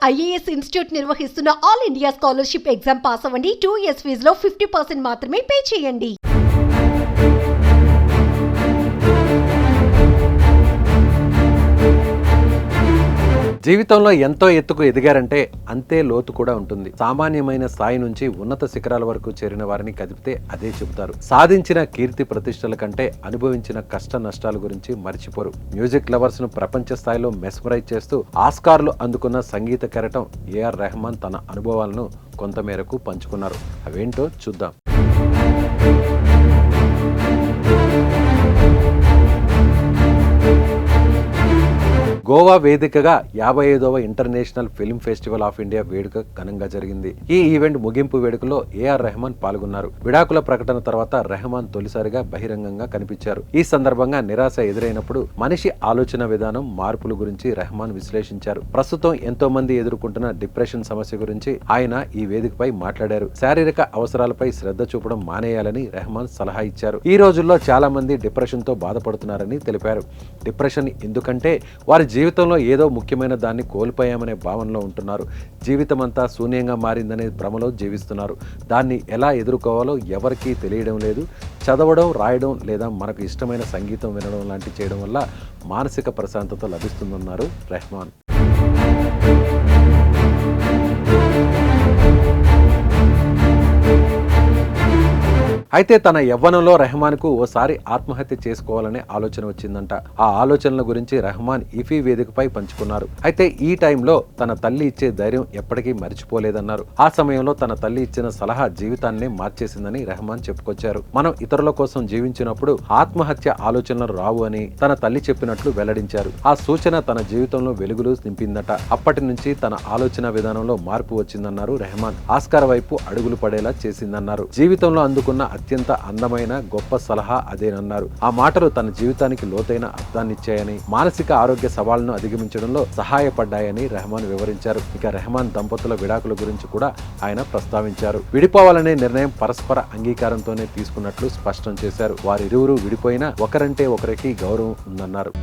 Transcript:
IAS institute నిర్వహిస్తున్న all India scholarship exam pass అవ్వండి. 2 years ఫీజులో 50% మాత్రమే పే చేయండి. జీవితంలో ఎంతో ఎత్తుకు ఎదిగారంటే అంతే లోతు కూడా ఉంటుంది. సామాన్యమైన స్థాయి నుంచి ఉన్నత శిఖరాల వరకు చేరిన వారిని కదిపితే అదే చెబుతారు. సాధించిన కీర్తి ప్రతిష్టల కంటే అనుభవించిన కష్ట నష్టాల గురించి మర్చిపోరు. మ్యూజిక్ లవర్స్ ను ప్రపంచ స్థాయిలో మెస్మరైజ్ చేస్తూ ఆస్కార్లు అందుకున్న సంగీత కెరటం ఏఆర్ రెహమాన్ తన అనుభవాలను కొంతమేరకు పంచుకున్నారు. అవేంటో చూద్దాం. గోవా వేదికగా 55వ international film festival of India వేడుక ఘనంగా జరిగింది. ఈ ఈవెంట్ ముగింపు వేడుకలో ఏఆర్ రెహమాన్ పాల్గొన్నారు. విడాకుల ప్రకటన తర్వాత రెహమాన్ తొలిసారిగా బహిరంగంగా కనిపించారు. ఈ సందర్భంగా నిరాశ ఎదురైనప్పుడు మనిషి ఆలోచన విధానం మార్పుల గురించి రెహమాన్ విశ్లేషించారు. ప్రస్తుతం ఎంతో మంది ఎదుర్కొంటున్న డిప్రెషన్ సమస్య గురించి ఆయన ఈ వేదికపై మాట్లాడారు. శారీరక అవసరాలపై శ్రద్ధ చూపడం మానేయాలని రెహమాన్ సలహా ఇచ్చారు. ఈ రోజుల్లో చాలా మంది డిప్రెషన్ తో బాధపడుతున్నారని తెలిపారు. డిప్రెషన్ ఎందుకంటే వారి జీవితంలో ఏదో ముఖ్యమైన దాన్ని కోల్పోయామనే భావనలో ఉంటున్నారు. జీవితం అంతా శూన్యంగా మారిందనే భ్రమలో జీవిస్తున్నారు. దాన్ని ఎలా ఎదుర్కోవాలో ఎవరికీ తెలియడం లేదు. చదవడం, రాయడం లేదా మనకు ఇష్టమైన సంగీతం వినడం లాంటి చేయడం వల్ల మానసిక ప్రశాంతత లభిస్తుందన్నారు రెహమాన్. అయితే తన యవ్వనంలో రెహమాన్కు ఓసారి ఆత్మహత్య చేసుకోవాలనే ఆలోచన వచ్చిందంట. ఆ ఆలోచనల గురించి రెహమాన్ ఇఫీ వేదికపై పంచుకున్నారు. అయితే ఈ టైంలో తన తల్లి ఇచ్చే ధైర్యం ఎప్పటికీ మర్చిపోలేదన్నారు. ఆ సమయంలో తన తల్లి ఇచ్చిన సలహా జీవితాన్నే మార్చేసిందని రెహమాన్ చెప్పుకొచ్చారు. మనం ఇతరుల కోసం జీవించినప్పుడు ఆత్మహత్య ఆలోచనలు రావు అని తన తల్లి చెప్పినట్లు వెల్లడించారు. ఆ సూచన తన జీవితంలో వెలుగులు నింపిందట. అప్పటి నుంచి తన ఆలోచన విధానంలో మార్పు వచ్చిందన్నారు రెహమాన్. ఆస్కార్ వైపు అడుగులు పడేలా చేసిందన్నారు. జీవితంలో అందుకున్న అత్యంత అందమైన గొప్ప సలహా అదేనన్నారు. ఆ మాటలు తన జీవితానికి లోతైన అర్థాన్నిచ్చాయని, మానసిక ఆరోగ్య సవాళ్లను అధిగమించడంలో సహాయపడ్డాయని రెహమాన్ వివరించారు. ఇక రెహమాన్ దంపతుల విడాకుల గురించి కూడా ఆయన ప్రస్తావించారు. విడిపోవాలనే నిర్ణయం పరస్పర అంగీకారంతోనే తీసుకున్నట్లు స్పష్టం చేశారు. వారిరువురు విడిపోయినా ఒకరంటే ఒకరికి గౌరవం ఉందన్నారు.